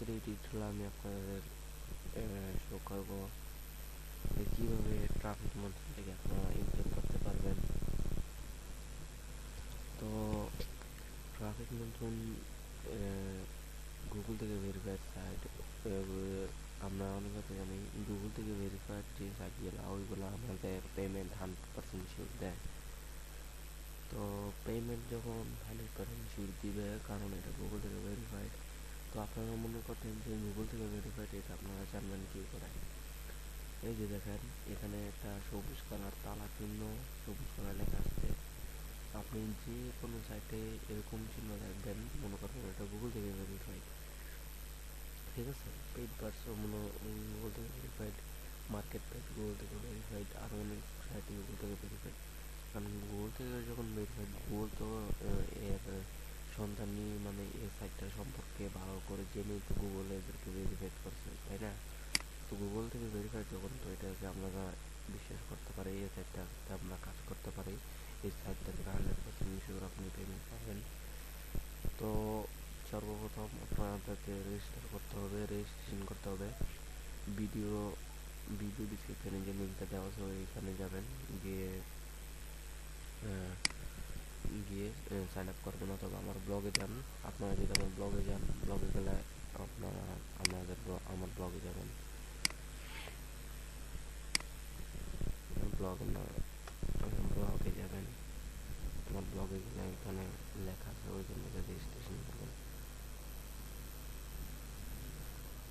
আজকের এই টিউটোরিয়ালে আমি আপনাদের শো করব যে কীভাবে ট্রাফিক মনিটর থেকে আপনারা ইনপুট করতে পারবেন। তো ট্রাফিক মনিটর গুগল থেকে ভেরিফাইড সাইট। আমরা অনেক কথা জানি গুগল থেকে ভেরিফাইড যে সাইটগুলো ওইগুলো আমাদের পেমেন্ট 100% শিওর দেয়। তো পেমেন্ট যখন 100% শিওর দিবে, কারণ এটা গুগল থেকে ভেরিফাইড। তো আপনারা মনে করতেন যে গুগল থেকে ভেরিফাইড, এটা আপনারা জানবেন কী করে। এই যে দেখেন, এখানে একটা সবুজ কালার তালা চিহ্ন, সবুজ কালার লেখা আছে। আপনি যে কোনো সাইটে এরকম চিহ্ন দেখবেন, মনে করবেন এটা গুগল থেকে ভেরিফাইড। ঠিক আছে, পেইড বার্স গুগল থেকে ভেরিফাইড, মার্কেট পেজ গুগল থেকে ভেরিফাইড, আরও অনেক সাইট গুগল থেকে ভেরিফাইড। কারণ গুগল থেকে যখন ভেরিফাইড, গুগল তো এর সন্ধানী মানে এই সাইটটা সম্পর্কে ভালো করে জেনে তো গুগল এদেরকে ভেরিফাইড করছে, তাই না? তো গুগল থেকে ভেরিফাইড যখন, তো এটাকে আমরা বিশ্বাস করতে পারি, এই সাইটটাতে আমরা কাজ করতে পারি, এই সাইটটা থেকে 100% শিওর আপনি পেমেন্ট পাবেন। তো সর্বপ্রথম আপনাদেরকে রেজিস্টার করতে হবে, রেজিস্ট্রেশন করতে হবে। ভিডিও ডিসক্রিপশনে যে লিঙ্কটা দেওয়া আছে ওইখানে যাবেন, গিয়ে সাইন আপ করবেন, অথবা আমার ব্লগে যান। আপনারা যদি আমার ব্লগে যান, ব্লগে গেলে আপনারা আমার ব্লগে যাবেন। ব্লগে যাবেন, আমার ব্লগে গেলে এখানে লেখা আছে, ওইখানে রেজিস্ট্রেশন করবেন।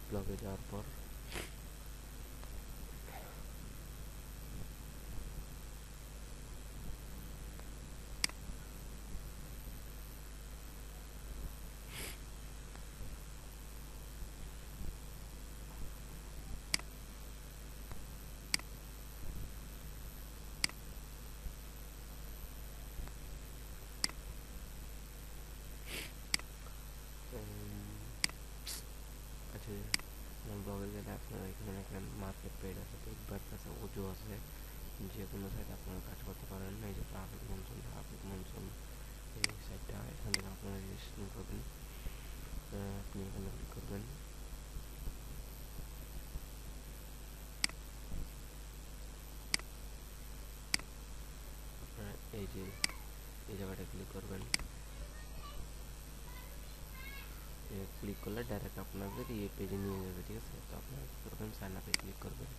ব্লগে যাওয়ার পর আচ্ছা, আমার ব্লগে গেলে আপনারা এখানে দেখেন মার্কেট পেজ আছে, পেজ বার্স আছে, ওজো আছে। যে কোনো সাইটে আপনারা কাজ করতে পারেন। এই যে ট্রাফিক মনসুন এই সাইটটা, এখান থেকে আপনারা রেজিস্ট্রেশন করবেন। আপনি এখানে ক্লিক করবেন। আপনারা এই যে এই জায়গাটা ক্লিক করবেন। ক্লিক করলে ডাইরেক্ট আপনাদের এই পেজে নিয়ে যাবে, ঠিক আছে? তো আপনারা কী করবেন, সাইন আপে ক্লিক করবেন।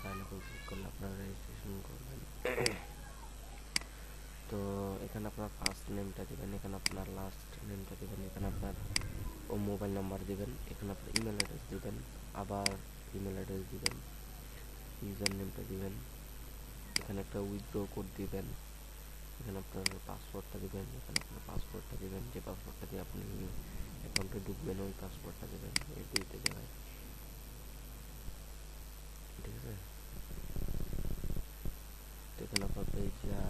সাইন আপে ক্লিক করলে আপনারা রেজিস্ট্রেশন করবেন। তো এখানে আপনার ফার্স্ট নেমটা দেবেন, এখানে আপনার লাস্ট নেমটা দেবেন, এখানে আপনার মোবাইল নাম্বার দেবেন, এখানে আপনার ইমেল অ্যাড্রেস দেবেন, আবার ইমেল অ্যাড্রেস দিবেন, ইউজার নেমটা দিবেন, এখানে একটা উইথড্র কোড দিবেন, এখানে আপনার পাসওয়ার্ডটা দিবেন, এখানে আপনার পাসওয়ার্ডটা দিবেন, যে পাসওয়ার্ডটা দিয়ে আপনি অ্যাকাউন্টে ঢুকবেন ওই পাসওয়ার্ডটা দেবেন এই দুইটা জায়গায়, ঠিক আছে? তো এখানে আপনার পেজা,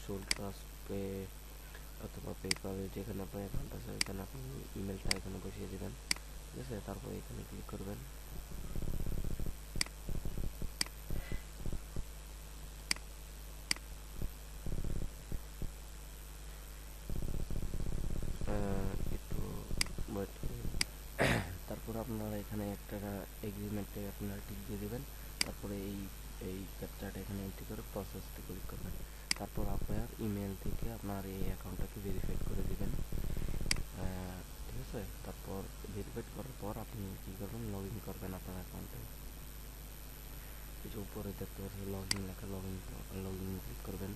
সোল ট্রাস্ট পে অথবা পেপালে যেখানে আপনার অ্যাকাউন্ট আছে এখানে আপনি ইমেলটা এখানে বসিয়ে দেবেন, ঠিক আছে? তারপর এখানে ক্লিক করবেন। একটু ওয়েট করবেন। তারপর আপনারা এখানে একটা এগ্রিমেন্টে আপনারা টিক দিয়ে দেবেন। তারপরে এই ক্যাপচাটা এখানে এন্ট্রি করে প্রসেসতে ক্লিক করবেন। তারপর আপনার ইমেল থেকে আপনার এই অ্যাকাউন্টটাকে ভেরিফাইড করে দিবেন, ঠিক আছে? তারপর ভেরিফাইড করার পর আপনি কী করবেন, লগ ইন করবেন আপনার অ্যাকাউন্টে। এই যে উপরে দেখতে পাচ্ছেন লগ ইন লেখা, লগ ইন ক্লিক করবেন।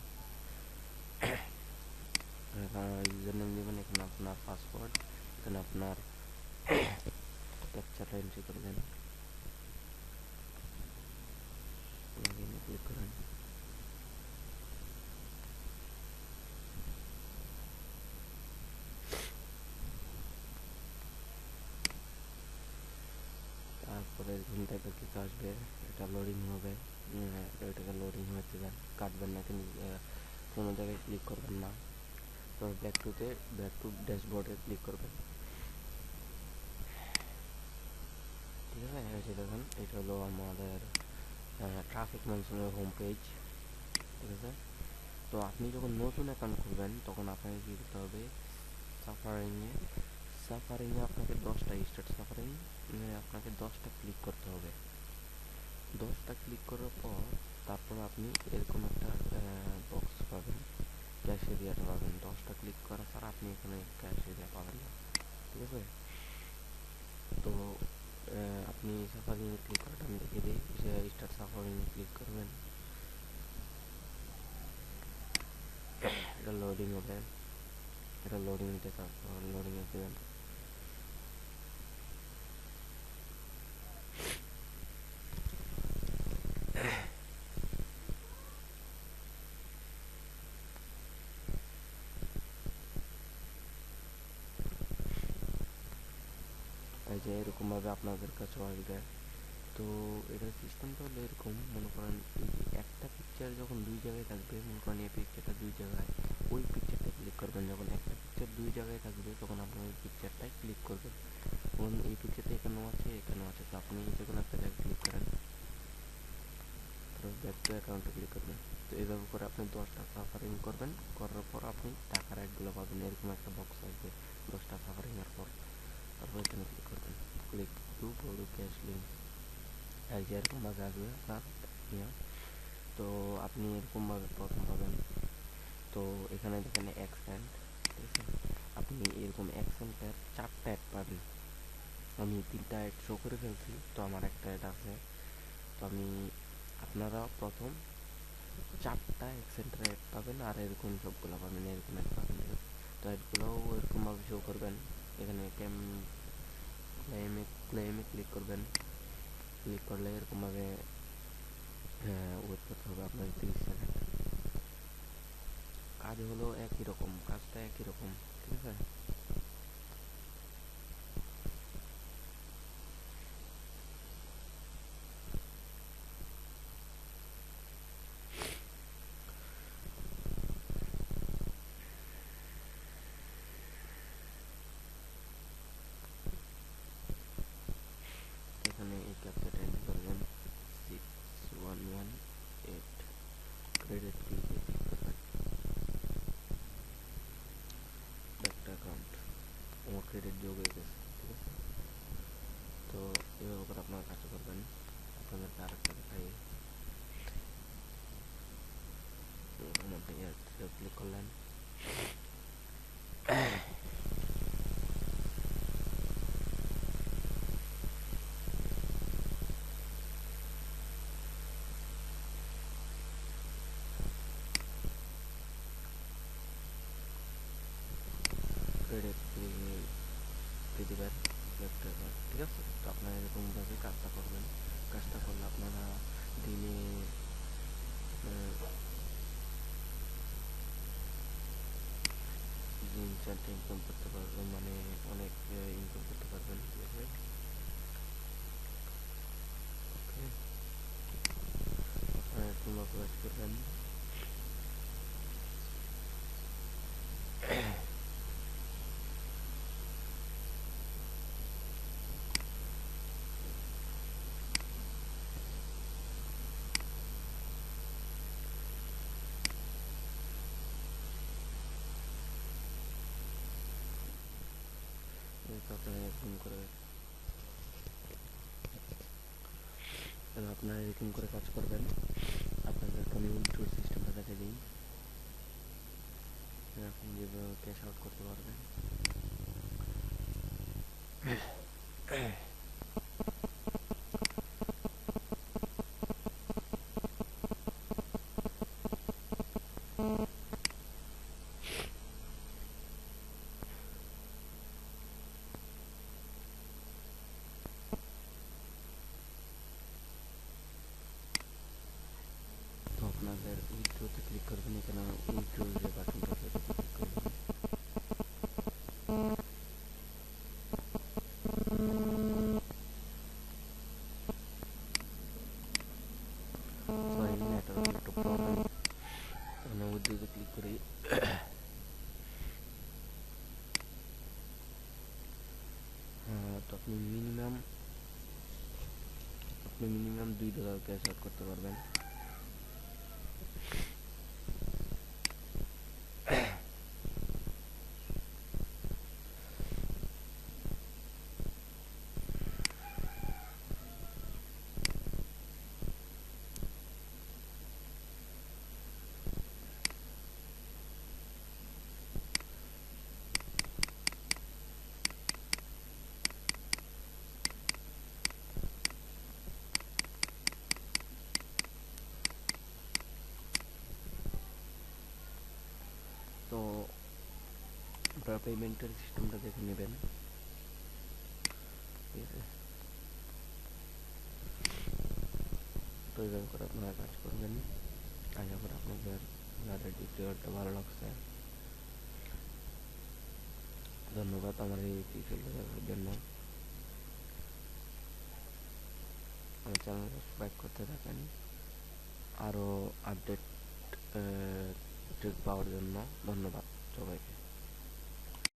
ইউজার নেম দেবেন, এখানে আপনার পাসওয়ার্ড, এখানে আপনার ক্যাপচাটা এন্ট্রি করবেন, লগ ইনে ক্লিক করেন। তারপরে এরকম টাইপের কিছু আসবে, এটা লোডিং হবে, এটাকে লোডিং হতে দেন, কাটবেন না, কিন্তু কোনো জায়গায় ক্লিক করবেন না। তো ব্যাক টু ড্যাশবোর্ডে ক্লিক করবেন, ঠিক আছে? এই যে দেখেন, এটা হলো আমাদের ট্রাফিক মনসুনের হোম পেজ, ঠিক আছে? তো আপনি যখন নতুন অ্যাকাউন্ট খুলবেন তখন আপনাকে কী করতে হবে, সাফারিংয়ে সাফারিংয়ে আপনাকে 10টা স্টার্ট সাফারিং আপনাকে 10টা ক্লিক করতে হবে। 10টা ক্লিক করার পর তারপর আপনি এরকম একটা বক্স পাবেন, ক্যাশ এরিয়াটা পাবেন। 10টা ক্লিক করা ছাড়া আপনি এখানে ক্যাশ এরিয়া পাবেন না, ঠিক আছে? তো আপনি সাফারিংয়ে ক্লিক করাটা আমি দেখিয়ে দিই। যে স্টার্ট সাফারিংয়ে ক্লিক করবেন, এটা লোডিং হবে, এটা লোডিং নিতে তারপর লোডিংয়ে দেবেন। এই যে এরকমভাবে আপনাদের কাছেও আসবে। তো এটার সিস্টেমটা হলো এরকম, মনে করেন এই যে একটা পিকচার যখন দুই জায়গায় থাকবে, মনে করেন এই পিকচারটা দুই জায়গায়, ওই পিকচারটা ক্লিক করবেন। যখন একটা পিকচার দুই জায়গায় থাকবে তখন আপনি ওই পিকচারটাই ক্লিক করবেন। তখন এই পিকচারটা এখানেও আছে এখানেও আছে, তো আপনি যে কোনো একটা জায়গায় ক্লিক করেন, তারপর ব্যাক টু অ্যাকাউন্টে ক্লিক করবেন। তো এইভাবে করে আপনি 10টা সাফারিং করবেন, করার পর আপনি টাকার অ্যাডগুলো পাবেন। এরকম একটা বক্স আসবে 10টা সাফারিংয়ের পর। তারপর এখানে ক্লিক করবেন, click to go to cash link. এই যে এরকমভাবে আসবে আপনার ইয়ে। তো আপনি এরকমভাবে প্রথম পাবেন। তো এখানে দেখেন অ্যাকসেন্ট, ঠিক আছে? আপনি এরকম অ্যাকসেন্টের 4টা অ্যাড পাবেন। আমি 3টা অ্যাড শো করে ফেলছি, তো আমার একটা অ্যাড আছে। তো আমি আপনারা প্রথম 4টা অ্যাকসেন্টের অ্যাড পাবেন, আর এরকম সবগুলো পাবেন, এরকম অ্যাড পাবেন, ঠিক আছে? তো অ্যাডগুলোও এরকমভাবে শো করবেন। এখানে ক্লেমে ক্লিক করবেন। ক্লিক করলে এরকমভাবে ওয়েট করতে হবে আপনার 30 সেকেন্ড। কাজ হলো একই রকম, কাজটা একই রকম, ঠিক আছে? এখানে এই ক্যাপচাটা এন্টার করবেন, 6118 ক্রেডিট ক্লিকে ক্লিক করবেন, ব্যাক টু অ্যাকাউন্ট। আমার ক্রেডিট যোগ হয়ে গেছে, ঠিক আছে? তো এভাবে করে আপনারা কাজ করবেন। আপনাদেরকে আরেকটা দেখাই। আপনি ক্লিক করলেন, ক্রেডিট দিয়ে দেবেন, ব্যাক টু অ্যাকাউন্ট, ঠিক আছে? তো আপনারা এরকমভাবে কাজটা করবেন। কাজটা করলে আপনারা দিনে ইনস্ট্যান্ট ইনকাম করতে পারবেন, মানে অনেক ইনকাম করতে পারবেন, ঠিক আছে? ওকে, আপনারা এরকমভাবে কাজ করবেন। আপনারা এরকম করে কাজ করবেন। আপনাদেরকে আমি উইথড্র সিস্টেমটা দেখে দিই। আপনি যেভাবে ক্যাশ আউট করতে পারবেন। তো আপনাদের উইথড্রোতে ক্লিক করবেন, এখানে উইথড্রো যে বাটনটা আছে এটাতে ক্লিক করবেন। সরি, নেটওয়ার্কের একটু প্রবলেম। এখানে উইথড্রোতে ক্লিক করি। তো আপনি মিনিমাম $2 ক্যাশ আউট করতে পারবেন। পেমেন্টের সিস্টেমটা দেখে নেবেন, ঠিক আছে? তো এইভাবে করে আপনারা কাজ করবেন। আশা করি আপনাদের যাদের টিউটোরিয়ালটা ভালো লাগছে। ধন্যবাদ আমার এই টিউটোরিয়ালটা দেখার জন্য। আমার চ্যানেল সাবস্ক্রাইব করতে থাকেন আরও আপডেট পাওয়ার জন্য। ধন্যবাদ সবাইকে।